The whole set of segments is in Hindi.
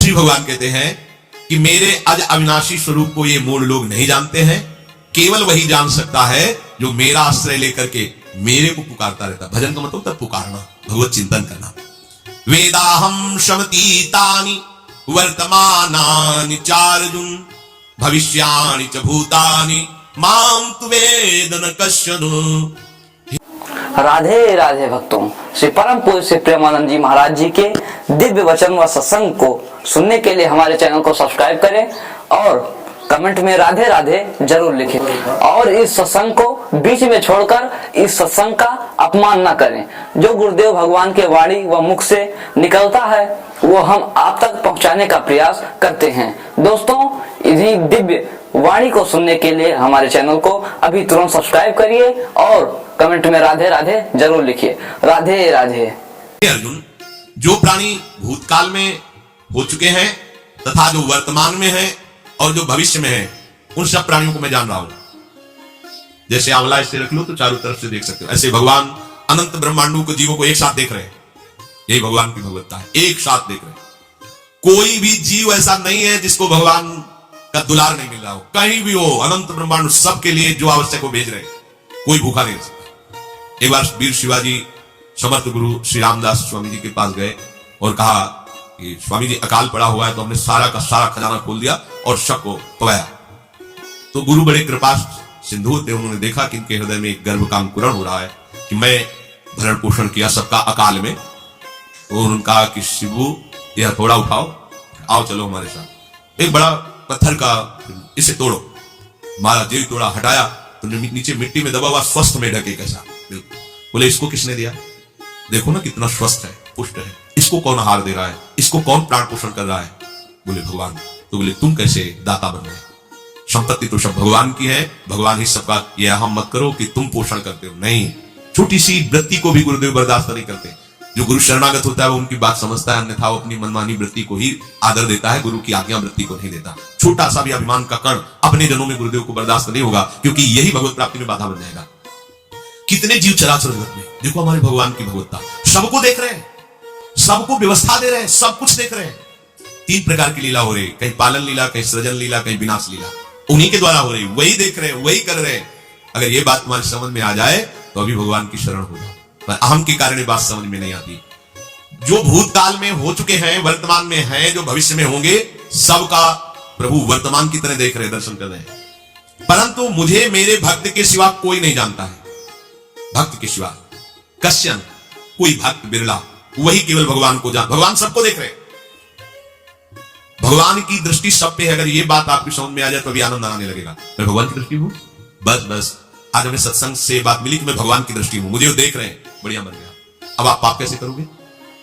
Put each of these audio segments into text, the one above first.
श्री भगवान कहते हैं कि मेरे अज अविनाशी स्वरूप को ये मूल लोग नहीं जानते हैं, केवल वही जान सकता है जो मेरा आश्रय लेकर के मेरे को पुकारता रहता। भजन का मतलब तब पुकारना, भगवत चिंतन करना। वेदाहम शमतीतानि वर्तमानानि चार्जुन भविष्यानि च भूतानि माम तु वेद न कश्चन। राधे राधे भक्तों, श्री परम पूज्य श्री प्रेमानंद जी महाराज जी के दिव्य वचन व सत्संग को सुनने के लिए हमारे चैनल को सब्सक्राइब करें और कमेंट में राधे राधे जरूर लिखें। और इस सत्संग को बीच में छोड़कर इस सत्संग का अपमान न करें। जो गुरुदेव भगवान के वाणी व मुख से निकलता है वो हम आप तक पहुंचाने का प्रयास करते हैं। दोस्तों, इन्हीं दिव्य वाणी को सुनने के लिए हमारे चैनल को अभी तुरंत सब्सक्राइब करिए और कमेंट में राधे राधे जरूर लिखिए। राधे राधे। अर्जुन, जो प्राणी भूतकाल में हो चुके हैं तथा जो वर्तमान में है और जो भविष्य में है, उन सब प्राणियों को मैं जान रहा हूं। जैसे आंवला ऐसे रख लो तो चारों तरफ से देख सकते हो, ऐसे भगवान अनंत ब्रह्मांडों को, जीवों को एक साथ देख रहे हैं। यही भगवान की भगवत्ता है, एक साथ देख रहे हैं। कोई भी जीव ऐसा नहीं है जिसको भगवान का दुलार नहीं मिल रहा हो। कहीं भी हो, अनंत ब्रह्मांड सबके लिए जो आवश्यक हो भेज रहे हैं, कोई भूखा नहीं रह सकता। एक बार वीर शिवाजी समर्थ गुरु श्री रामदास स्वामी जी के पास गए और कहा कि स्वामी जी अकाल पड़ा हुआ है, तो हमने सारा का सारा खजाना खोल दिया और सबको पवाया। तो गुरु बड़े कृपा सिंधु थे, उन्होंने देखा कि इनके हृदय में एक गर्व का अंकुरण हो रहा है कि मैं भरण पोषण किया सबका अकाल में। तो उन्होंने कहा कि शिवू यह थोड़ा उठाओ, आओ चलो हमारे साथ। एक बड़ा पत्थर का, इसे तोड़ो। मारा, जेल तोड़ा, हटाया तो नीचे मिट्टी में दबा हुआ स्वस्थ में ढके कैसा। बोले इसको किसने दिया? देखो ना कितना स्वस्थ है, पुष्ट है। इसको कौन आहार दे रहा है? इसको कौन प्राण पोषण कर रहा है? बोले भगवान। तो बोले तुम कैसे दाता बन गए? संपत्ति तो सब भगवान की है, भगवान ही सबका। ये अहम मत करो कि तुम पोषण करते हो, नहीं। छोटी सी वृत्ति को भी गुरुदेव बर्दाश्त नहीं करते। जो गुरु शरणागत होता है वो उनकी बात समझता है, अन्यथा वो अपनी मनमानी वृत्ति को ही आदर देता है, गुरु की आज्ञा वृत्ति को नहीं देता। छोटा सा भी अभिमान का कण अपने जनों में गुरुदेव को बर्दाश्त नहीं होगा, क्योंकि यही भगवत प्राप्ति में बाधा बन जाएगा। कितने जीव चराचर जगत में, देखो हमारे भगवान की भगवत्ता, सबको देख रहे हैं, सबको व्यवस्था दे रहे हैं, सब कुछ देख रहे हैं। 3 प्रकार की लीला हो रही, कहीं पालन लीला, कहीं सृजन लीला, कहीं विनाश लीला, उन्हीं के द्वारा हो रही, वही देख रहे हैं, वही कर रहे हैं। अगर ये बात तुम्हारी समझ में आ जाए तो अभी भगवान की शरण हो जाओ। पर अहम के कारण ये बात समझ में नहीं आती। जो भूतकाल में हो चुके हैं, वर्तमान में हैं, जो भविष्य में होंगे, सबका प्रभु वर्तमान की तरह देख रहे, दर्शन कर रहे हैं। परंतु मुझे मेरे भक्त के सिवा कोई नहीं जानता है। भक्त के सिवा कश्यन, कोई भक्त बिरला, वही केवल भगवान को जान। भगवान सबको देख रहे, भगवान की दृष्टि सब पे है। अगर ये बात आपकी समझ में आ जाए तो अभी आनंद आने लगेगा। मैं भगवान की दृष्टि हूं, बस आज हमें सत्संग से बात मिली कि मैं भगवान की दृष्टि हूं, मुझे वो देख रहे हैं, बढ़िया बन गया। अब आप पाप कैसे करोगे?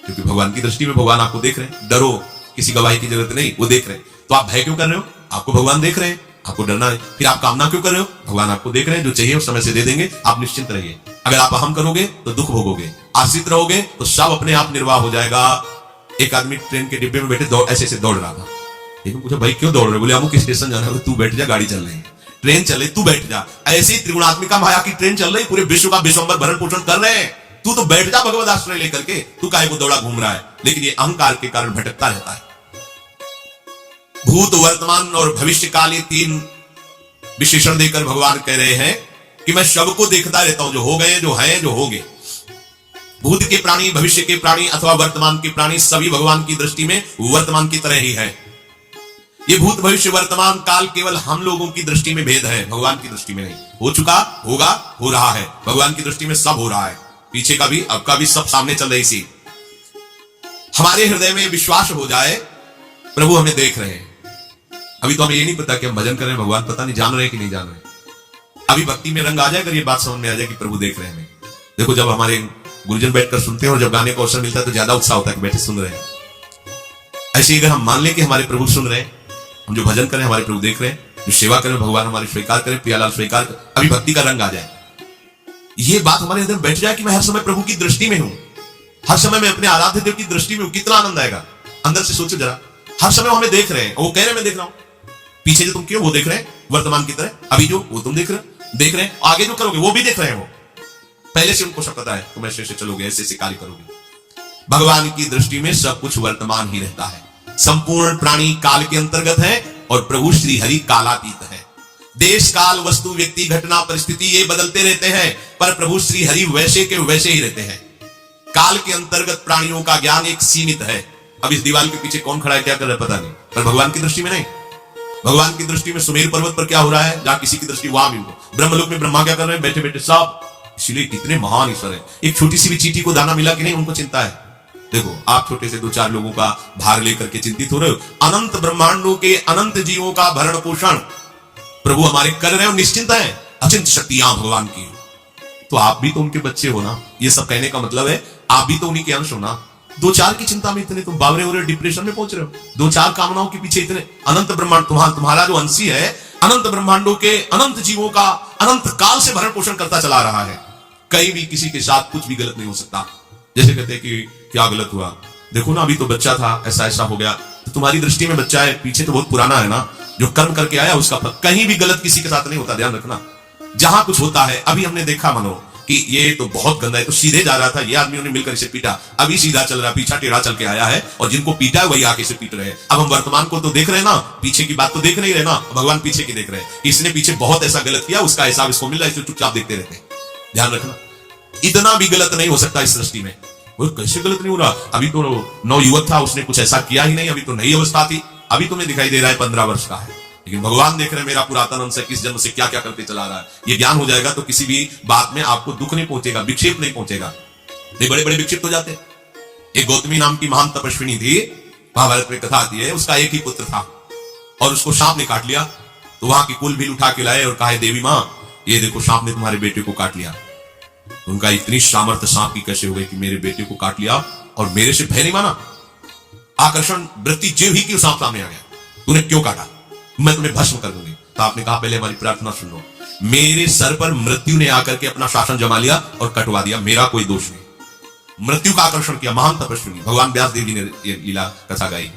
क्योंकि भगवान की दृष्टि में भगवान आपको देख रहे हैं। डरो, किसी गवाही की जरूरत नहीं, वो देख रहे हैं। तो आप भय क्यों कर रहे हो? आपको भगवान देख रहे हैं, आपको डरना है। फिर आप कामना क्यों कर रहे हो? भगवान आपको देख रहे हैं, जो चाहिए उस समय से दे देंगे, आप निश्चिंत रहिए। अगर आप अहम करोगे तो दुख भोगोगे, आश्रित रहोगे तो सब अपने आप निर्वाह हो जाएगा। एक आदमी ट्रेन के डिब्बे में बैठे ऐसे दौड़ रहा था। लेकिन पूछा भाई क्यों दौड़ रहे? बोले अमुक स्टेशन जाना है। तू बैठ जा, गाड़ी चल रही है, ट्रेन चल रही, तू बैठ जा। ऐसी त्रिगुणात्मिका माया की ट्रेन चल रही, पूरे विश्व का विश्वंभर भरण पोषण कर रहे हैं, तू तो बैठ जा भगवत आश्रय लेकर के। तू काहे को दौड़ा घूम रहा है? लेकिन ये अहंकार के कारण भटकता रहता है। भूत, वर्तमान और भविष्य काल, ये 3 विशेषण देकर भगवान कह रहे हैं कि मैं सबको देखता रहता हूं, जो हो गए, जो हैं, जो होंगे। भूत के प्राणी, भविष्य के प्राणी अथवा वर्तमान के प्राणी, सभी भगवान की दृष्टि में वर्तमान की तरह ही है। ये भूत, भविष्य, वर्तमान काल केवल हम लोगों की दृष्टि में भेद है, भगवान की दृष्टि में नहीं। हो चुका, होगा, हो रहा है। भगवान की दृष्टि में सब हो रहा है, पीछे का भी, अब का भी, सब सामने चल रही सी। हमारे हृदय में विश्वास हो जाए प्रभु हमें देख रहे हैं। अभी तो हमें ये नहीं पता कि हम भजन कर रहे हैं, भगवान पता नहीं जान रहे हैं कि नहीं जान रहे। अभी भक्ति में रंग आ जाए, अगर ये बात समझ में आ जाए कि प्रभु देख रहे हैं हमें। देखो जब हमारे गुरुजन बैठकर सुनते हैं और जब गाने का अवसर मिलता है तो ज्यादा उत्साह होता है कि बैठे सुन रहे हैं। ऐसे ही अगर हम मान लें कि हमारे प्रभु सुन रहे हैं, हम जो भजन करें हमारे प्रभु देख रहे हैं, जो सेवा करें भगवान हमारी स्वीकार करें, प्रियालाल स्वीकार करें, अभी भक्ति का रंग आ जाए, ये बात हमारे अंदर बैठ जाए कि मैं हर समय प्रभु की दृष्टि में हूं, हर समय मैं अपने आराध्य देव की दृष्टि में हूं। कितना आनंद आएगा। अंदर से सोचो जरा, हर समय हमें देख रहे हैं, वो कह रहे हैं मैं देख रहा हूं। पीछे जो तुम क्यों वो देख रहे हैं वर्तमान की तरह, अभी जो वो तुम देख रहे हैं, आगे जो करोगे वो भी देख रहे हैं। वो पहले से उनको सब पता है, तुम ऐसे ऐसे चलोगे, ऐसे ऐसे कार्य करोगे। भगवान की दृष्टि में सब कुछ वर्तमान ही रहता है, संपूर्ण प्राणी काल के अंतर्गत है और प्रभु श्री हरि कालातीत है। देश काल वस्तु व्यक्ति घटना परिस्थिति ये बदलते रहते हैं, पर प्रभु श्री हरि वैसे के वैसे ही रहते हैं। काल के अंतर्गत प्राणियों का ज्ञान एक सीमित है। अब इस दीवार के पीछे कौन खड़ा है क्या कर रहा है पता नहीं, पर भगवान की दृष्टि में नहीं। भगवान की दृष्टि में सुमेर पर्वत पर क्या हो रहा है, जहां किसी की दृष्टि वहां भी हो। ब्रह्मलोक में ब्रह्मा क्या कर रहे हैं, बैठे बैठे सब। इसलिए कितने महान ईश्वर है। एक छोटी सी भी चींटी को दाना मिला कि नहीं, उनको चिंता है। देखो आप छोटे से 2-4 लोगों का भार लेकर के चिंतित हो रहे हो, अनंत ब्रह्मांडों के अनंत जीवों का भरण पोषण प्रभु हमारे कर रहे हो, निश्चिंत है। अचिंत शक्तियां भगवान की, तो आप भी तो उनके बच्चे हो ना। ये सब कहने का मतलब है आप भी तो उन्हीं के अंश हो ना। 2-4 की चिंता में इतने तुम बावरे हो रहे हो, डिप्रेशन में पहुंच रहे हो। 2-4 कामनाओं के पीछे इतने। अनंत ब्रह्मांड तुम्हारा जो अंशी है अनंत ब्रह्मांडों के अनंत जीवों का अनंत काल से भरण पोषण करता चला रहा है। कहीं भी किसी के साथ कुछ भी गलत नहीं हो सकता। जैसे कहते हैं कि क्या गलत हुआ, देखो ना अभी तो बच्चा था, ऐसा ऐसा हो गया। तो तुम्हारी दृष्टि में बच्चा है, पीछे तो बहुत पुराना है ना, जो कर्म करके आया उसका फल। कहीं भी गलत किसी के साथ नहीं होता, ध्यान रखना। जहां कुछ होता है, अभी हमने देखा मानो कि ये तो बहुत गंदा है, तो सीधे जा रहा था, ये आदमियों ने मिलकर इसे पीटा, अभी सीधा चल रहा, पीछा टेढ़ा चल के आया है, और जिनको पीटा है वही आके इसे पीट रहे हैं। अब हम वर्तमान को तो देख रहे हैं ना, पीछे की बात तो देख नहीं रहे ना। भगवान पीछे की देख रहे हैं, इसने पीछे बहुत ऐसा गलत किया, उसका हिसाब इसको मिल रहा है, इसको चुपचाप देखते रहते हैं। ध्यान रखना, इतना भी गलत नहीं हो सकता इस सृष्टि में। वो कैसे गलत नहीं हो रहा, अभी तो नवयुवक था, उसने कुछ ऐसा किया ही नहीं, अभी तो नई अवस्था थी, अभी तुम्हें दिखाई दे रहा है 15 वर्ष का है। लेकिन भगवान देख रहे हैं मेरा पुरातन अंश है, किस जन्म से क्या क्या करते चला रहा है। ये ज्ञान हो जाएगा तो किसी भी बात में आपको दुख नहीं पहुंचेगा, विक्षेप नहीं पहुंचेगा। ये बड़े बड़े विक्षिप्त हो जाते। एक गौतमी नाम की महान तपस्विनी थी, महाभारत में कथा आती है, उसका एक ही पुत्र था और उसको सांप ने काट लिया। तो वहां की कुल भी उठा के लाए और कहा, देवी मां ये देखो सांप ने तुम्हारे बेटे को काट लिया। उनका इतनी सामर्थ्य सांप की कैसे हो गई कि मेरे बेटे को काट लिया और मेरे से भय नहीं माना। आकर्षण वृत्ति जीव ही की सांप सामने आ गया, तूने क्यों काटा, मैं तुम्हें भस्म कर दूंगी। तो आपने कहा पहले हमारी प्रार्थना सुन लो। मेरे सर पर मृत्यु ने आकर के अपना शासन जमा लिया और कटवा दिया, मेरा कोई दोष नहीं। मृत्यु का आकर्षण किया, महान तपस्विनी भगवान व्यास देव जी ने ये लीला कथा गाई।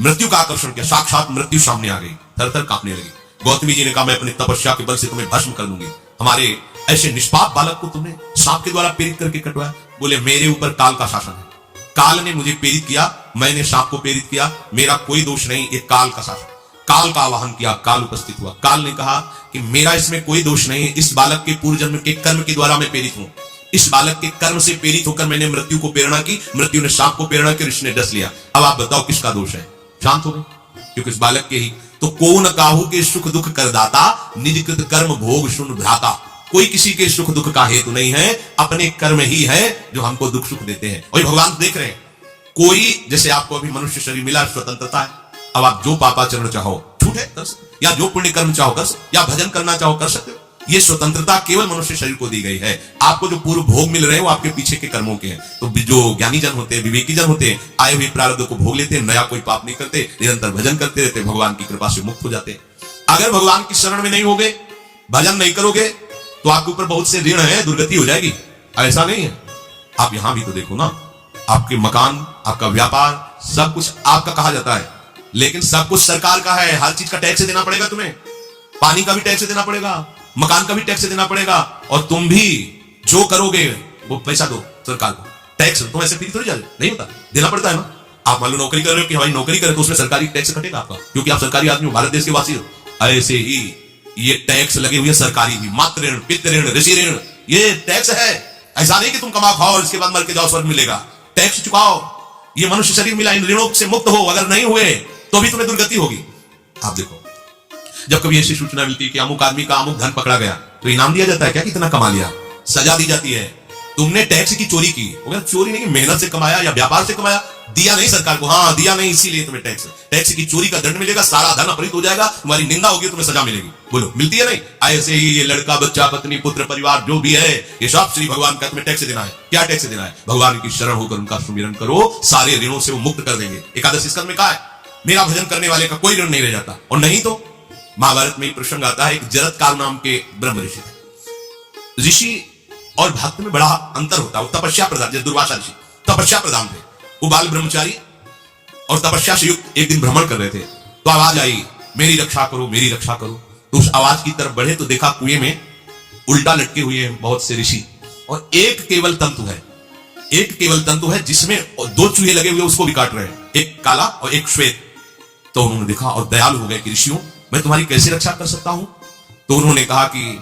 मृत्यु का आकर्षण किया, साक्षात मृत्यु सामने आ गई, थर थर कांपने लगी। गौतमी जी ने कहा मैं अपनी तपस्या के बल से तुम्हें भस्म कर दूंगी। हमारे ऐसे निष्पाप बालक को तुमने सांप के द्वारा प्रेरित करके कटवाया। बोले मेरे ऊपर काल का शासन है, काल ने मुझे प्रेरित किया, मैंने सांप को प्रेरित किया, मेरा कोई दोष नहीं, ये काल का शासन। काल का आवाहन किया, काल उपस्थित हुआ। काल ने कहा कि मेरा इसमें कोई दोष नहीं, इस बालक के पूर्व जन्म के कर्म के द्वारा मैं प्रेरित हूं। इस बालक के कर्म से प्रेरित होकर मैंने मृत्यु को प्रेरणा की, मृत्यु ने सांप को प्रेरणा की, ऋषि ने डस लिया। अब आप बताओ किसका दोष है। शांत हो गए, क्योंकि इस बालक के ही तो कौन काहू के सुख दुख करदाता, निज कृत कर्म भोग सुन भ्राता। कोई किसी के सुख दुख का हेतु नहीं है, अपने कर्म ही है जो हमको दुख सुख देते हैं। और भगवान देख रहे हैं, कोई जैसे आपको अभी मनुष्य शरीर मिला, स्वतंत्रता है। अब आप जो पापाचरण चाहो छूटे कर सकते, या जो पुण्य कर्म चाहो कर सकते, या भजन करना चाहो कर सकते हो। ये स्वतंत्रता केवल मनुष्य शरीर को दी गई है। आपको जो पूर्व भोग मिल रहे हैं वो आपके पीछे के कर्मों के हैं। तो जो ज्ञानी जन होते हैं, विवेकी जन होते हैं, आए हुए प्रारब्ध को भोग लेते हैं, नया कोई पाप नहीं करते, निरंतर भजन करते रहते, भगवान की कृपा से मुक्त हो जाते हैं। अगर भगवान की शरण में नहीं होगे, भजन नहीं करोगे, तो आपके ऊपर बहुत से ऋण है, दुर्गति हो जाएगी। ऐसा नहीं है। आप यहां भी तो देखो ना, आपके मकान, आपका व्यापार, सब कुछ आपका कहा जाता है, लेकिन सब कुछ सरकार का है। हर चीज का टैक्स देना पड़ेगा तुम्हें, पानी का भी टैक्स देना पड़ेगा, मकान का भी टैक्स देना पड़ेगा, और तुम भी जो करोगे वो पैसा दो सरकार को। टैक्स तुम ऐसे फ्री थोड़ी जा नहीं होता, देना पड़ता है ना। आप मान लो नौकरी कर रहे हो कि हमारी नौकरी करे तो उसमें सरकारी टैक्स कटेगा आपका, क्योंकि आप सरकारी आदमी हो, भारत देश के वासी हो। ऐसे ही ये टैक्स लगे हुए सरकारी भी, मातृ ऋण, पितृ ऋण, ऋषि ऋण, ये टैक्स है। ऐसा नहीं कि तुम कमा खाओ और इसके बाद मर के जाओ स्वर्ग मिलेगा। टैक्स चुकाओ। ये मनुष्य शरीर मिला, इन ऋणों से मुक्त हो। अगर नहीं हुए तो भी तुम्हें दुर्गति होगी। आप देखो, जब कभी ऐसी सूचना मिलती है कि अमुक आदमी का अमुक धन पकड़ा गया, तो इनाम दिया जाता है क्या, कितना कमा लिया, सजा दी जाती है। तुमने टैक्स की चोरी की, अगर चोरी नहीं, मेहनत से कमाया या व्यापार से कमाया, दिया नहीं सरकार को, हाँ दिया नहीं, इसीलिए तुम्हें टैक्स की चोरी का दंड मिलेगा, सारा धन अपहृत हो जाएगा, तुम्हारी निंदा होगी, तुम्हें सजा मिलेगी। बोलो मिलती है नहीं? ऐसे ही ये लड़का, बच्चा, पत्नी, पुत्र, परिवार जो भी है, ये सब श्री भगवान का तुम्हें टैक्स देना है। क्या टैक्स देना है? भगवान की शरण होकर उनका सुमिरन करो, सारे ऋणों से वो मुक्त कर देंगे। एकादशी स्कंद में कहा है, मेरा भजन करने वाले का कोई ऋण नहीं रह जाता। और नहीं तो महाभारत में प्रसंग आता है, एक जरत काल नाम के ब्रह्म ऋषि थे। ऋषि और भक्त में बड़ा अंतर होता है। वो तपस्या प्रधान, जैसे दुर्वासा ऋषि तपस्या प्रधान थे, वो बाल ब्रह्मचारी और तपस्या से युक्त एक दिन भ्रमण कर रहे थे। तो आवाज आई, मेरी रक्षा करो, मेरी रक्षा करो। तो उस आवाज की तरफ बढ़े तो देखा कुएं में उल्टा लटके हुए हैं बहुत से ऋषि, और एक केवल तंतु है। एक केवल तंतु है जिसमें दो चूहे लगे हुए उसको भी काट रहे हैं, एक काला और एक श्वेत। तो उन्होंने देखा और दयालु हो गए कि ऋषियों, मैं तुम्हारी कैसे रक्षा कर सकता हूं? तो उन्होंने कहा कि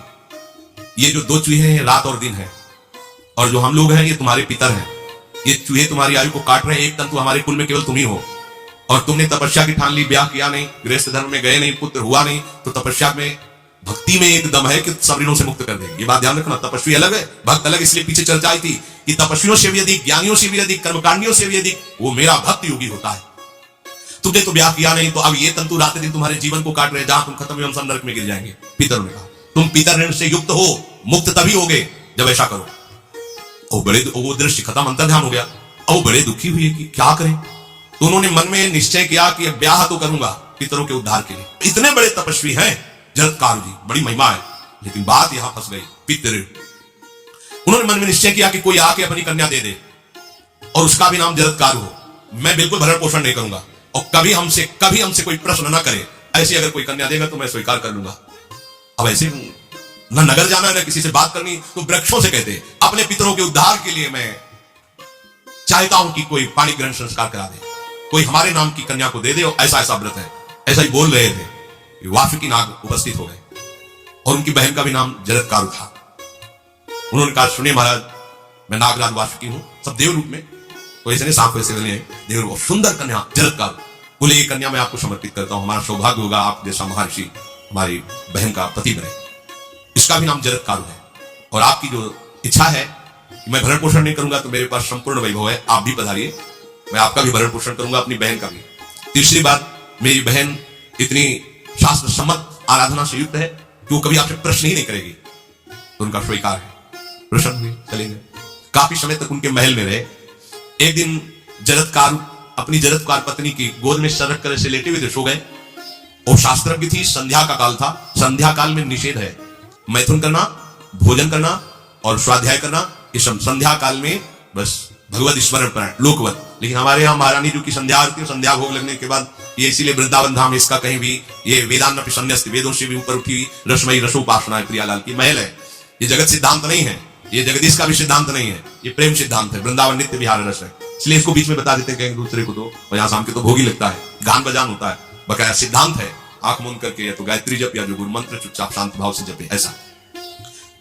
ये जो दो चूहे हैं रात और दिन है, और जो हम लोग हैं ये तुम्हारे पितर हैं। ये चूहे तुम्हारी आयु को काट रहे हैं, एक तंतु हमारे कुल में केवल तुम ही हो। और तुमने तपस्या की ठान ली, ब्याह किया नहीं, गृहस्थ धर्म में गए नहीं, पुत्र हुआ नहीं, तो तपस्या में भक्ति में एक दम है कि सब ऋणों से मुक्त कर देगी। ये बात ध्यान रखना, तपस्वी अलग है, भक्त अलग। इसलिए पीछे चर्चा आई थी कि तपस्वियों से भी अधिक, ज्ञानियों से भी अधिक, कर्मकांडियों से भी अधिक वो मेरा भक्त योगी होता है। तुमने तो ब्याह किया नहीं, तो अब ये तंतु रात दिन तुम्हारे जीवन को काट रहे, जहां तुम खत्म हम सब नरक में गिर जाएंगे। पितरों ने कहा तुम पितर ऋण से युक्त हो, मुक्त तभी होगे जब ऐसा करो। और बड़े वो दृश्य खत्म, अंतर्ध्यान हो गया। और बड़े दुखी हुए कि क्या करें। तो उन्होंने मन में निश्चय किया कि ब्याह तो करूंगा पितरों के उद्धार के लिए। इतने बड़े तपस्वी हैं जरत्कार जी, बड़ी महिमा है, लेकिन बात यहां फंस गई, पितर। उन्होंने मन में निश्चय किया कि कोई आके अपनी कन्या दे दे और उसका भी नाम जरत्कार हो, मैं बिल्कुल भरण पोषण नहीं करूंगा और कभी हमसे कोई प्रश्न न करे। ऐसी अगर कोई कन्या देगा तो मैं स्वीकार कर लूंगा। अब ऐसे न नगर जाना है न किसी से बात करनी, तो वृक्षों से कहते अपने पितरों के उद्धार के लिए मैं चाहता हूं कि कोई पाणी ग्रहण संस्कार करा दे, कोई हमारे नाम की कन्या को दे दे, और ऐसा ऐसा व्रत है। ऐसा ही बोल रहे थे, वासुकी नाग उपस्थित हो गए और उनकी बहन का भी नाम जरत्कार था। उन्होंने कहा सुनिए महाराज, मैं नागराज वासुकी हूं, सब देव रूप में, तो ऐसे नहीं सांप वैसे बने देव रूप, सुंदर कन्या जरत्कार। बोले ये कन्या मैं आपको समर्पित करता हूं, हमारा सौभाग्य होगा आप जैसा महर्षि हमारी बहन का पति बने। इसका भी नाम जरत्कार है, और आपकी जो इच्छा है कि मैं भरण पोषण नहीं करूंगा तो मेरे पास संपूर्ण वैभव है, आप भी पधारिए, मैं आपका भी भरण पोषण करूंगा, अपनी बहन का भी। तीसरी बात, मेरी बहन इतनी शास्त्र सम्मत आराधना से युक्त है कि वो कभी आपसे प्रश्न ही नहीं करेगी, तो उनका स्वीकार है। प्रसन्न हुए, चले गए। काफी समय तक उनके महल में रहे। एक दिन जरत्कार अपनी जरत्कार पत्नी की गोद में सर रख कर ऐसे लेटे हुए थे, सो गए। और शास्त्रज्ञ थी, संध्या का काल था, संध्या काल में निषेध है मैथुन करना, भोजन करना और स्वाध्याय करना, ये सब संध्या काल में बस भगवत स्मरण पर लोकवत। लेकिन हमारे यहाँ महारानी जी की संध्या आरती, संध्या भोग लगने के बाद ये इसीलिए वृंदावन धाम इसका कहीं भी ये वेदांत संन्यास्त, वेदों से भी ऊपर उठी रसमयी रसोपासना है, प्रियालाल की महल है। ये जगत सिद्धांत नहीं है, ये जगदीश का भी सिद्धांत नहीं है, ये प्रेम सिद्धांत है। वृंदावन नित्य विहार रस है, इसलिए इसको बीच में बता देते हैं दूसरे को, तो यहाँ शाम के तो भोग ही लगता है, गान बजान होता है, बकाया सिद्धांत है। आंख मूंद करके या तो गायत्री जप या जो गुरु मंत्र चुपचाप शांत भाव से जपे, ऐसा।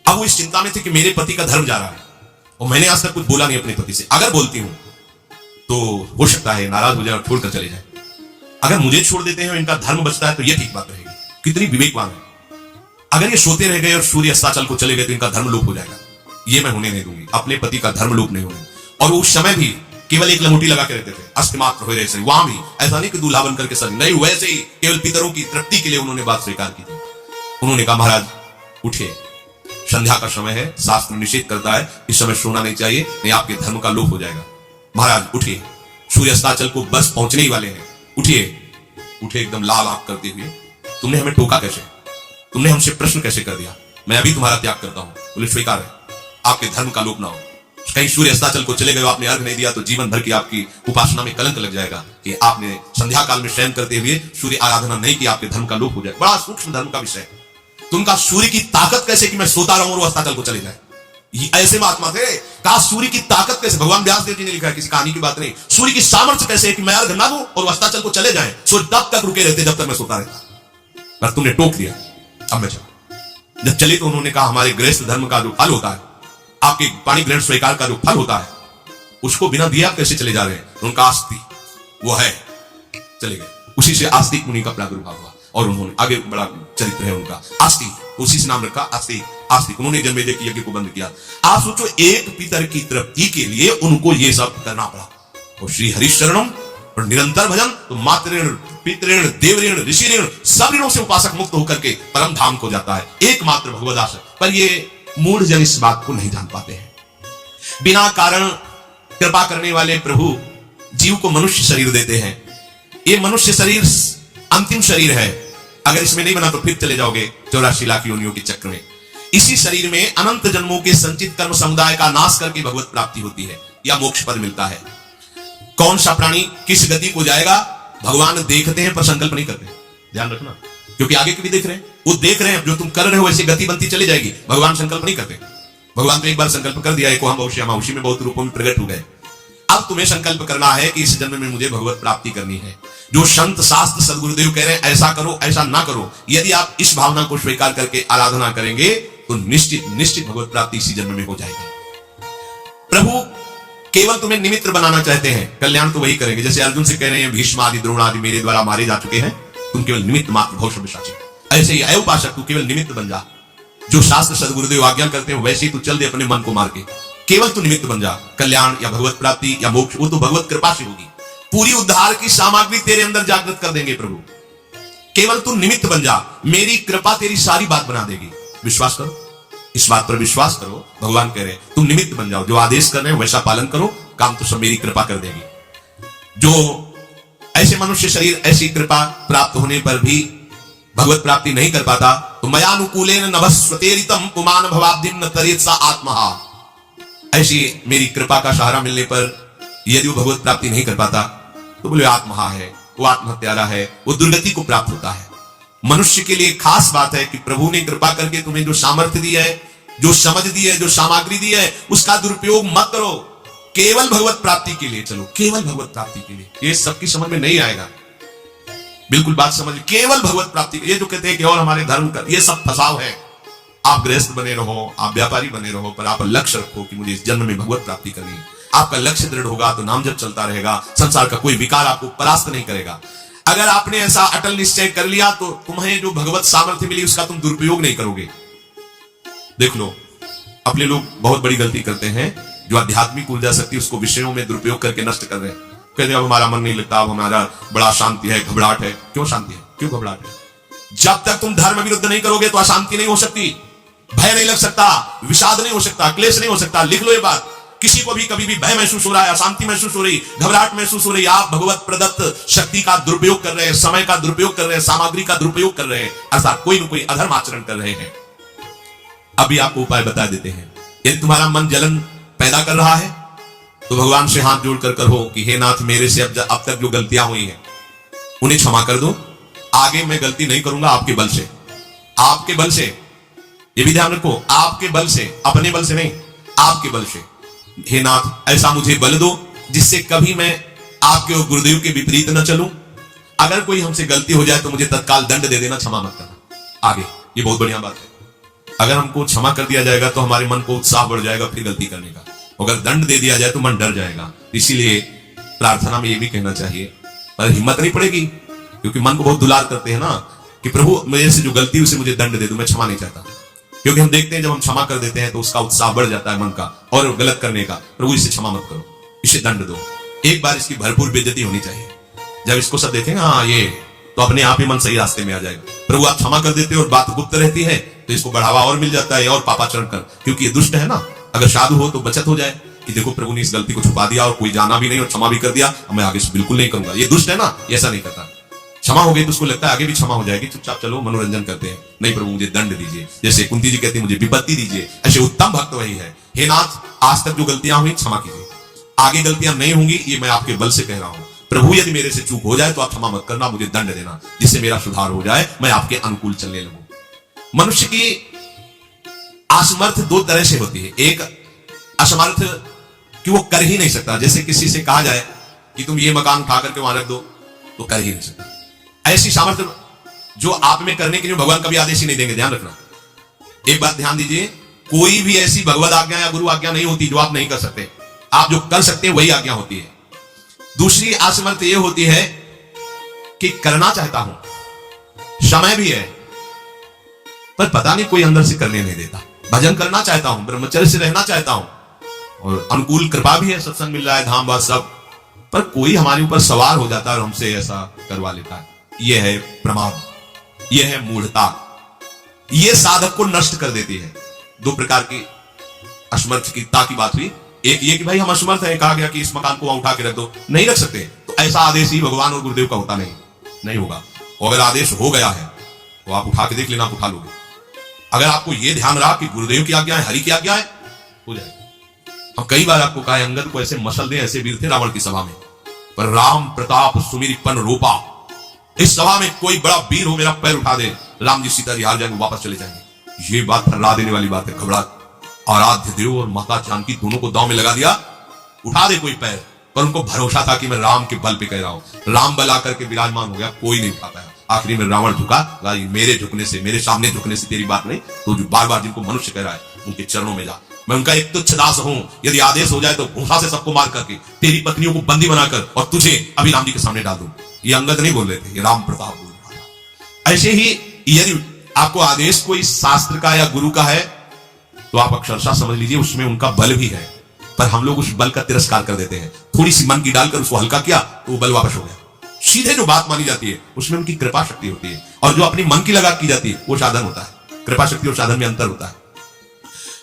अब वो इस चिंता में थे कि मेरे पति का धर्म जा रहा है, और मैंने आज तक कुछ बोला नहीं अपने पति से। अगर बोलती हूं तो हो सकता है नाराज हो जाए और छोड़कर चले जाए। अगर मुझे छोड़ देते हैं और इनका धर्म बचता है तो ये ठीक बात रहेगी। कितनी विवेकवान है। अगर ये सोते रह गए और सूर्य अस्ताचल को चले गए तो इनका धर्म लोप हो जाएगा, ये मैं होने नहीं दूंगी, अपने पति का धर्म लोप नहीं होने। और उस समय भी केवल एक लंगोटी लगा के रहते थे, अस्तमात्र हो रहे, वहां भी ऐसा नहीं कि दूल्हा बनकर के सर नहीं, वैसे ही केवल पितरों की तृप्ति के लिए उन्होंने बात स्वीकार की थी। उन्होंने कहा महाराज उठिए, संध्या का समय है, शास्त्र निषेध करता है इस समय सोना नहीं चाहिए, नहीं आपके धर्म का लोप हो जाएगा। महाराज उठिए, सूर्य अस्ताचल को बस पहुंचने ही वाले हैं, उठिए। उठे एकदम लाल आंख करते हुए, तुमने हमें टोका कैसे, तुमने हमसे प्रश्न कैसे कर दिया, मैं अभी तुम्हारा त्याग करता हूं। बोले स्वीकार है, आपके धर्म का लोप ना हो। कहीं सूर्य अस्ताचल को चले गए, आपने अर्घ नहीं दिया तो जीवन भर की आपकी उपासना में कलंक लग जाएगा कि आपने संध्या काल में शयन करते हुए सूर्य आराधना नहीं की, आपके धर्म का लोप हो जाएगा। बड़ा सूक्ष्म धर्म का विषय। तो उनका सूर्य की ताकत कैसे कि मैं सोता रहूं और वो अस्ताचल को चले जाए, ऐसे महात्मा थे। कहा सूर्य की ताकत कैसे, भगवान व्यास देव जी ने लिखा है, किसी कहानी की बात नहीं। सूर्य की सामर्थ्य कैसे है कि मैं अर्घ ना दूं और अस्ताचल को चले जाए, सूर्य तब तक रुके रहते जब तक मैं सोता रहता। पर तुमने टोक दिया, अब मैं चला। जब चले तो उन्होंने कहा हमारे गृहस्थ धर्म का जो फल होता है, आपके पाणी ग्रहण स्वीकार का जो फल होता है, उसको बिना दिए आप कैसे चले जा रहे हैं। उनका आस्तिक वो है, चले गए। उसी से आस्तिक मुनि का प्रादुर्भाव हुआ और उन्होंने आगे बड़ा चरित्र है उनका, आस्तिक, उसी से नाम रखा आस्तिक। आस्तिक उन्होंने जन्मेजय की यज्ञ को बंद किया। आप सोचो एक पितर की तृप्ति के लिए उनको ये सब करना पड़ा। और श्री हरिशरणम और निरंतर भजन, तो मातृण, पितृण, देवऋण, ऋषि ऋण, सब ऋणों से उपासक मुक्त होकर के परम धाम को जाता है, एकमात्र भगवदास। पर ये मूढ़ जन इस बात को नहीं जान पाते हैं। बिना कारण कृपा करने वाले प्रभु जीव को मनुष्य शरीर देते हैं। ये मनुष्य शरीर अंतिम शरीर है, अगर इसमें नहीं बना तो फिर चले जाओगे 84 लाख योनियों के चक्र में। इसी शरीर में अनंत जन्मों के संचित कर्म समुदाय का नाश करके भगवत प्राप्ति होती है या मोक्ष पद मिलता है। कौन सा प्राणी किस गति को जाएगा भगवान देखते हैं पर संकल्प नहीं करते, ध्यान रखना, क्योंकि आगे के भी देख रहे हैं। वो देख रहे हैं जो तुम कर रहे हो ऐसी गति बनती चली जाएगी, भगवान संकल्प नहीं करते। भगवान तो एक बार संकल्प कर दिया, एको हम बहुश्यामा, उसी में बहुत रूपों में प्रकट हो गए। अब तुम्हें संकल्प करना है कि इस जन्म में मुझे भगवत प्राप्ति करनी है। जो संत शास्त्र सदगुरुदेव कह रहे हैं ऐसा करो ऐसा ना करो, यदि आप इस भावना को स्वीकार करके आराधना करेंगे तो निश्चित निश्चित भगवत प्राप्ति इसी जन्म में हो जाएगी। प्रभु केवल तुम्हें निमित्त बनाना चाहते हैं, कल्याण तो वही करेंगे। जैसे अर्जुन से कह रहे हैं भीष्म आदि द्रोण आदि मेरे द्वारा मारे जा चुके हैं, तुम केवल निमित्त मात्र भव शब्दशाची। ऐसे ही अय उपासक तू केवल निमित्त बन जा, जो शास्त्र सदगुरुदेव आज्ञा करते हैं वैसे ही तू चल दे अपने मन को मार के, केवल तू निमित्त बन जा। कल्याण या भगवत प्राप्ति या मोक्ष वो तो भगवत कृपा से होगी। पूरी उद्धार की सामग्री तेरे अंदर जागृत कर देंगे प्रभु, केवल तू निमित्त बन जा, मेरी कृपा तेरी सारी बात बना देगी। विश्वास करो, इस बात पर विश्वास करो। भगवान कह रहे हैं तुम निमित्त बन जाओ, जो आदेश कर रहे हैं वैसा पालन करो, काम तो सब मेरी कृपा कर देगी। जो ऐसे मनुष्य शरीर ऐसी कृपा प्राप्त होने पर भी भगवत प्राप्ति नहीं कर पाता, तो मयानुकूलेन नभस्वतेरितम पुमान भवाब्धिम न तरेत सा आत्महा। ऐसी मेरी कृपा का सहारा मिलने पर यदि वो भगवत प्राप्ति नहीं कर पाता तो बोले आत्महा है, वो आत्महत्यारा है, वो दुर्गति को प्राप्त होता है। मनुष्य के लिए खास बात है कि प्रभु ने कृपा करके तुम्हें जो सामर्थ्य दी है, जो समझ दी है, जो सामग्री दी है, उसका दुरुपयोग मत करो। केवल भगवत प्राप्ति के लिए चलो, केवल भगवत प्राप्ति के लिए। ये सबकी समझ में नहीं आएगा, बिल्कुल बात समझ, केवल भगवत प्राप्ति। ये जो कहते हैं कि और हमारे धर्म का, ये सब फसाव है। आप गृहस्थ बने रहो, आप व्यापारी बने रहो, पर आप लक्ष्य रखो कि मुझे इस जन्म में भगवत प्राप्ति करनी है। आपका लक्ष्य दृढ़ होगा तो नाम जप चलता रहेगा, संसार का कोई विकार आपको परास्त नहीं करेगा। अगर आपने ऐसा अटल निश्चय कर लिया तो तुम्हें जो भगवत सामर्थ्य मिली उसका तुम दुरुपयोग नहीं करोगे। देख लो, अपने लोग बहुत बड़ी गलती करते हैं, जो आध्यात्मिक ऊर्जा शक्ति उसको विषयों में दुरुपयोग करके नष्ट कर रहे हैं। कहते हैं अब हमारा मन नहीं लगता, अब हमारा बड़ा शांति है, घबराहट है। क्यों शांति है, क्यों घबराहट है? जब तक तुम धर्म विरुद्ध नहीं करोगे तो अशांति नहीं हो सकती, भय नहीं लग सकता, विषाद नहीं हो सकता, क्लेश नहीं हो सकता। लिख लो ये बात। किसी को भी कभी भी भय महसूस हो रहा है, अशांति महसूस हो रही, घबराहट महसूस हो रही, आप भगवत प्रदत्त शक्ति का दुरुपयोग कर रहे हैं, समय का दुरुपयोग कर रहे हैं, सामग्री का दुरुपयोग कर रहे हैं, अर्थात कोई न कोई अधर्म आचरण कर रहे हैं। अभी आपको उपाय बता देते हैं। यदि तुम्हारा मन जलन पैदा कर रहा है तो भगवान से हाथ जोड़कर कहो कि हे नाथ, मेरे से अब तक जो गलतियां हुई हैं उन्हें क्षमा कर दो। आगे मैं गलती नहीं करूंगा, आपके बल से, आपके बल से। ये भी ध्यान रखो, आपके बल से, अपने बल से नहीं, आपके बल से। हे नाथ, ऐसा मुझे बल दो जिससे कभी मैं आपके और गुरुदेव के विपरीत न चलूं। अगर कोई हमसे गलती हो जाए तो मुझे तत्काल दंड दे देना, क्षमा मत करना। आगे ये बहुत बढ़िया बात है। अगर हमको क्षमा कर दिया जाएगा तो हमारे मन को उत्साह बढ़ जाएगा फिर गलती करने का। अगर दंड दे दिया जाए तो मन डर जाएगा। इसीलिए प्रार्थना में ये भी कहना चाहिए, पर हिम्मत नहीं पड़ेगी, क्योंकि मन को बहुत दुलार करते हैं ना कि प्रभु मेरे से जो गलती उसे मुझे दंड दे दो, मैं क्षमा नहीं चाहता। क्योंकि हम देखते हैं जब हम क्षमा कर देते हैं तो उसका उत्साह बढ़ जाता है मन का और गलत करने का। प्रभु इसे क्षमा मत करो, इसे दंड दो। एक बार इसकी भरपूर बेइज्जती होनी चाहिए। जब इसको सब देखेंगे हाँ ये, तो अपने आप ही मन सही रास्ते में आ जाएगा। प्रभु आप क्षमा कर देते हो और बात गुप्त रहती है तो इसको बढ़ावा और मिल जाता है और पापाचरण कर, क्योंकि ये दुष्ट है ना। अगर साधु हो तो बचत हो जाए कि देखो प्रभु ने इस गलती को छुपा दिया और कोई जाना भी नहीं और क्षमा भी कर दिया, मैं आगे से बिल्कुल नहीं करूंगा। ये दुष्ट है ना, ये ऐसा नहीं करता। क्षमा हो गई तो उसको लगता है आगे भी क्षमा हो जाएगी, चुपचाप चलो मनोरंजन करते हैं। नहीं प्रभु मुझे दंड दीजिए, जैसे कुंती जी कहती है मुझे विपत्ति दीजिए। ऐसे उत्तम भक्त वही है। हे नाथ, आज तक जो गलतियां हुई क्षमा कीजिए, आगे गलतियां नहीं होंगी, ये मैं आपके बल से कह रहा हूं। प्रभु यदि मेरे से चूक हो जाए तो आप क्षमा मत करना, मुझे दंड देना, जिससे मेरा सुधार हो जाए, मैं आपके अनुकूल चलने लगूं। मनुष्य की असमर्थ दो तरह से होती है। एक असमर्थ कि वो कर ही नहीं सकता, जैसे किसी से कहा जाए कि तुम ये मकान उठा करके वहां रख दो तो कर ही नहीं सकता। ऐसी सामर्थ्य जो आप में करने के लिए भगवान कभी आदेश ही नहीं देंगे, ध्यान रखना। एक बात ध्यान दीजिए, कोई भी ऐसी भगवत आज्ञा या गुरु आज्ञा नहीं होती जो आप नहीं कर सकते। आप जो कर सकते हैं वही आज्ञा होती है। दूसरी असमर्थ यह होती है कि करना चाहता हूं, समय भी है, पर पता नहीं कोई अंदर से करने नहीं देता। भजन करना चाहता हूं, ब्रह्मचर्य से रहना चाहता हूं, और अनुकूल कृपा भी है, सत्संग मिल रहा है, धाम बात सब, पर कोई हमारे ऊपर सवार हो जाता है और हमसे ऐसा करवा लेता है। यह है प्रमाद, यह है मूढ़ता। यह साधक को नष्ट कर देती है। दो प्रकार की असमर्थता की बात हुई। एक ये कि भाई हम असमर्थ हैं, कहा गया कि इस मकान को उठा के रख दो, नहीं रख सकते, तो ऐसा आदेश ही भगवान और गुरुदेव का होता नहीं होगा। और अगर आदेश हो गया है तो आप उठा के देख लेना, आप उठा लोगे। अगर आपको यह ध्यान रहा कि गुरुदेव की आज्ञा है, हरि की आज्ञा है, हो जाएगा। हम कई बार आपको कहा अंगद को ऐसे मसल दे, ऐसे वीर थे रावण की सभा में, पर राम प्रताप सुमिरपन रूपा। इस सभा में कोई बड़ा वीर हो, मेरा पैर उठा दे, राम जी सीता जी हार जाएंगे, वापस चले जाएंगे। ये बात फर्रा देने वाली बात है। घबरा आराध्य देव और माता जानकी दोनों को दांव में लगा दिया, उठा दे कोई पैर। पर उनको भरोसा था कि मैं राम के बल पे कह रहा हूं। राम बल आकर के विराजमान हो गया, कोई नहीं उठा पाया। आखिरी में रावण झुका, मेरे झुकने से, मेरे सामने झुकने से तेरी बात नहीं। तो जो बार बार जिनको मनुष्य कह रहा है उनके चरणों में जा, मैं उनका एक तुच्छ दास हूं। यदि आदेश हो जाए तो भूसा से सबको मार करके तेरी पत्नियों को बंदी बनाकर और तुझे अभी राम जी के सामने डाल दूं। ये अंगद नहीं बोल रहे थे, ये राम प्रताप बोल रहा था। ऐसे ही यदि आपको आदेश कोई शास्त्र का या गुरु का है तो आप अक्षरशः समझ लीजिए उसमें उनका बल भी है, पर हम लोग उस बल का तिरस्कार कर देते हैं। थोड़ी सी मन की डालकर उसको हल्का किया तो वो बल वापस हो गया। सीधे जो बात मानी जाती है उसमें उनकी कृपा शक्ति होती है, और जो अपनी मन की लगा की जाती है वो साधन होता है। कृपा शक्ति और साधन में अंतर होता है।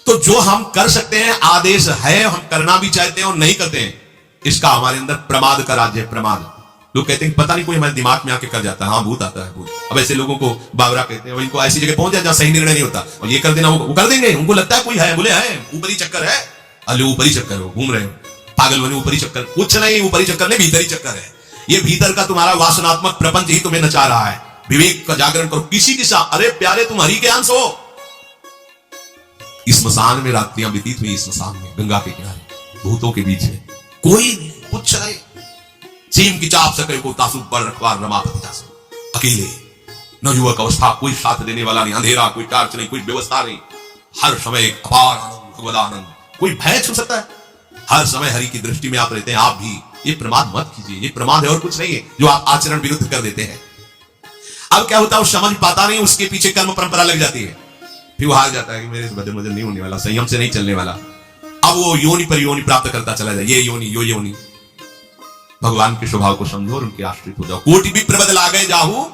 तो जो हम कर सकते हैं, आदेश है, हम करना भी चाहते हैं और नहीं करते हैं, इसका हमारे अंदर प्रमाद का राज्य है। प्रमाद, लोग कहते हैं पता नहीं कोई हमारे दिमाग में आके कर जाता है, हाँ भूत आता है भूत। अब ऐसे लोगों को बावरा कहते हैं, इनको ऐसी जगह पहुंच जाए जहां सही निर्णय नहीं होता, और ये कर देना वो कर देंगे। उनको लगता है कोई है, बोले है ऊपरी चक्कर है, अरे ऊपरी चक्कर हो, घूम रहे हो पागल बने, ऊपरी चक्कर कुछ नहीं, ऊपरी चक्कर नहीं, भीतरी चक्कर है। ये भीतर का तुम्हारा वासनात्मक प्रपंच ही तुम्हें नचा रहा है। विवेक का जागरण करो, किसी के साथ, अरे प्यारे तुम हरि के अंश हो। इस स्मशान में रात्रियां व्यतीत हुई, इस स्मशान में गंगा के किनारे भूतों के बीच में कोई नहीं, कुछ नहीं। सीम की चाप सके को तासु पर रखवार रमापति जासु, अकेले, न युवक अवस्था, कोई साथ देने वाला नहीं, अंधेरा, कोई टार्च नहीं, कोई व्यवस्था नहीं। हर समय अपार आनंद, भगवद आनंद, कोई भय छू सकता है? हर समय हरि की दृष्टि में आप रहते हैं। आप भी ये प्रमाद मत कीजिए, ये प्रमाद है और कुछ नहीं है जो आप आचरण विरुद्ध कर देते हैं। अब क्या होता है, वो समझ पाता नहीं, उसके पीछे कर्म परंपरा लग जाती है, फिर वो हार जाता है कि मेरे से भजन नहीं होने वाला, संयम से नहीं चलने वाला। अब वो योनि पर योनि प्राप्त करता चला जाए, ये योनि यो योनि। भगवान के स्वभाव को समझो और उनके आश्रित हो जाओ। कोटि भी प्रबल आ गए जाहू,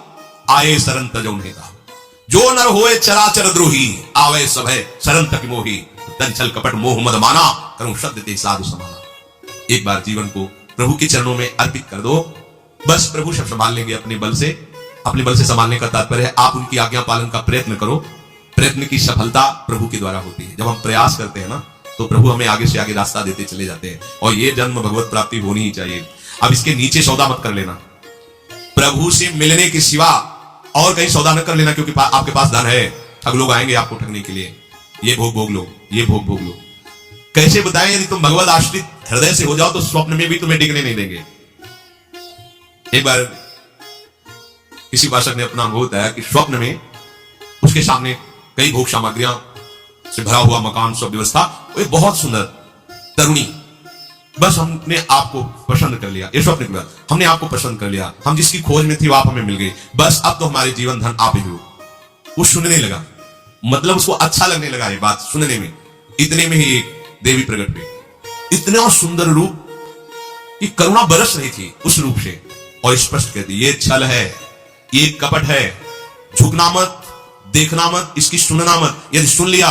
आए शरण तजौ नहीं जाहू। जो नर होए चराचर द्रोही, आवे सभय शरण तक मोही। तन छल कपट मोह मद माना, करूं शब्द ते साधु समाना। एक बार जीवन को प्रभु के चरणों में अर्पित कर दो, बस प्रभु सब संभाल लेंगे अपने बल से। अपने बल से संभालने का तात्पर्य है आप उनकी आज्ञा पालन का प्रयत्न करो। प्रयत्न की सफलता प्रभु के द्वारा होती है। जब हम प्रयास करते हैं ना, तो प्रभु हमें आगे से आगे रास्ता देते चले जाते हैं, और ये जन्म भगवत प्राप्ति होनी ही चाहिए। अब इसके नीचे सौदा मत कर लेना, प्रभु से मिलने के सिवा और कहीं सौदा न कर लेना, क्योंकि आपके पास धन है, ठग लोग आएंगे आपको ठगने के लिए। ये भोग भोग लो, ये भोग भोग लो। कैसे बताएं, यदि तुम भगवत आश्रित हृदय से हो जाओ तो स्वप्न में भी तुम्हें डिगने नहीं देंगे। एक बार किसी भाषक ने अपना अनुभव बताया कि स्वप्न में उसके सामने कई भोग सामग्रियां से भरा हुआ मकान, सब व्यवस्था, वो एक बहुत सुंदर तरुणी, बस हमने आपको पसंद कर लिया। ये स्वप्न के बाद हमने आपको पसंद कर लिया, हम जिसकी खोज में थे वो आप हमें मिल गई, बस अब तो हमारे जीवन धन आप ही हो। वो सुनने लगा, मतलब उसको अच्छा लगने लगा ये बात सुनने में। इतने में ही एक देवी प्रकट हुई, इतना सुंदर रूप कि करुणा बरस रही थी उस रूप से, और स्पष्ट कहती ये छल है, ये कपट है, झुकना मत, देखना मत, इसकी सुनना मत। यदि सुन लिया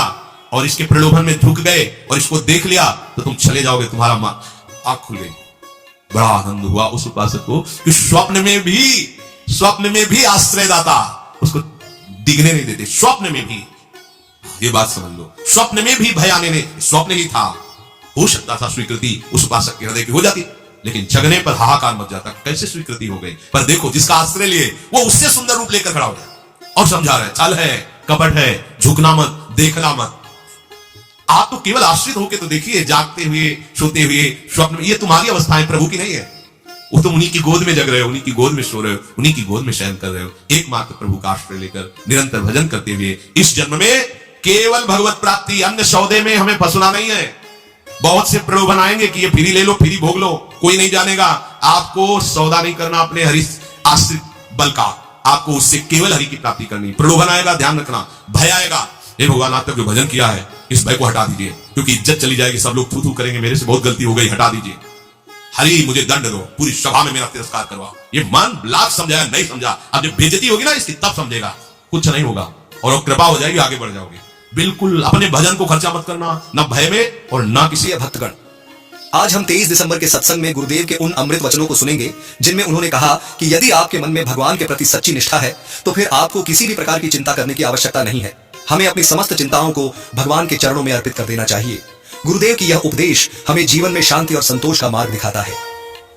और इसके प्रलोभन में झुक गए और इसको देख लिया तो तुम चले जाओगे, तुम्हारा आंख खुल गई। बड़ा आनंद हुआ उस उपासक को कि स्वप्न में भी आश्रयदाता उसको दिखने नहीं देते। स्वप्न में भी, ये बात समझ लो, स्वप्न में भी भय आने ने, स्वप्न ही था। हो सकता था स्वीकृति उस उपासक के हृदय की हो जाती, लेकिन जगने पर हाहाकार मच जाता, कैसे स्वीकृति हो गई। पर देखो, जिसका आश्रय लिए वो उससे सुंदर रूप लेकर खड़ा हो गया और समझा रहा है छल है, कपट है, झुकना मत, देखना मत। आप तो केवल आश्रित होकर तो देखिए, जागते हुए, सोते हुए, स्वप्न में, ये तुम्हारी अवस्था है, प्रभु की नहीं है। वो तुम उन्हीं की गोद में जग रहे हो, उन्हीं की गोद में सो रहे हो, उन्हीं की गोद में शयन कर रहे हो। एकमात्र प्रभु का आश्रय लेकर निरंतर भजन करते हुए इस जन्म में केवल भगवत प्राप्ति, अन्य सौदे में हमें फंसना नहीं है। बहुत से प्रलोभन आएंगे कि ये फ्री ले लो, फ्री भोग लो, कोई नहीं जानेगा। आपको सौदा नहीं करना अपने हरि आश्रित बल का, आपको उससे केवल हरि की प्राप्ति करनी। प्रलोभन आएगा, ध्यान रखना, भय आएगा, हे भगवान आज तक जो भजन किया है इस भय को हटा दीजिए, क्योंकि इज्जत चली जाएगी, सब लोग थू थू करेंगे, मेरे से बहुत गलती हो गई, हटा दीजिए। हरि मुझे दंड दो, पूरी सभा में मेरा तिरस्कार करवाओ। ये मन लाख समझाया, नहीं समझा, अब जब बेइज्जती होगी ना इसकी तब समझेगा, कुछ नहीं होगा और कृपा हो जाएगी, आगे बढ़ जाओगे। बिल्कुल अपने भजन को खर्चा मत करना, न भय में और न किसी। भक्तगण, आज हम 23 दिसंबर के सत्संग में गुरुदेव के उन अमृत वचनों को सुनेंगे जिनमें उन्होंने कहा कि यदि आपके मन में भगवान के प्रति सच्ची निष्ठा है तो फिर आपको किसी भी प्रकार की चिंता करने की आवश्यकता नहीं है। हमें अपनी समस्त चिंताओं को भगवान के चरणों में अर्पित कर देना चाहिए। गुरुदेव की यह उपदेश हमें जीवन में शांति और संतोष का मार्ग दिखाता है।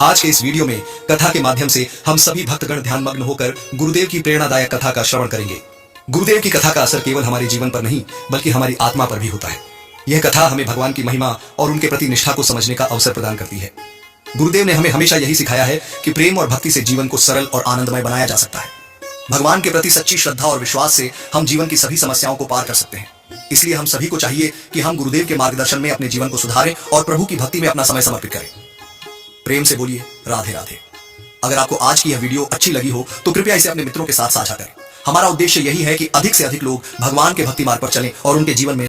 आज के इस वीडियो में कथा के माध्यम से हम सभी भक्तगण ध्यानमग्न होकर गुरुदेव की प्रेरणादायक कथा का श्रवण करेंगे। गुरुदेव की कथा का असर केवल हमारे जीवन पर नहीं बल्कि हमारी आत्मा पर भी होता है। यह कथा हमें भगवान की महिमा और उनके प्रति निष्ठा को समझने का अवसर प्रदान करती है। गुरुदेव ने हमें हमेशा यही सिखाया है कि प्रेम और भक्ति से जीवन को सरल और आनंदमय बनाया जा सकता है। भगवान के प्रति सच्ची श्रद्धा और विश्वास से हम जीवन की सभी समस्याओं को पार कर सकते हैं। इसलिए हम सभी को चाहिए कि हम गुरुदेव के मार्गदर्शन में अपने जीवन को सुधारें और प्रभु की भक्ति में अपना समय समर्पित करें। प्रेम से बोलिए राधे राधे। अगर आपको आज की यह वीडियो अच्छी लगी हो तो कृपया इसे अपने मित्रों के साथ साझा करें। हमारा उद्देश्य यही है कि अधिक से अधिक लोग भगवान के भक्ति मार्ग पर चलें और उनके जीवन में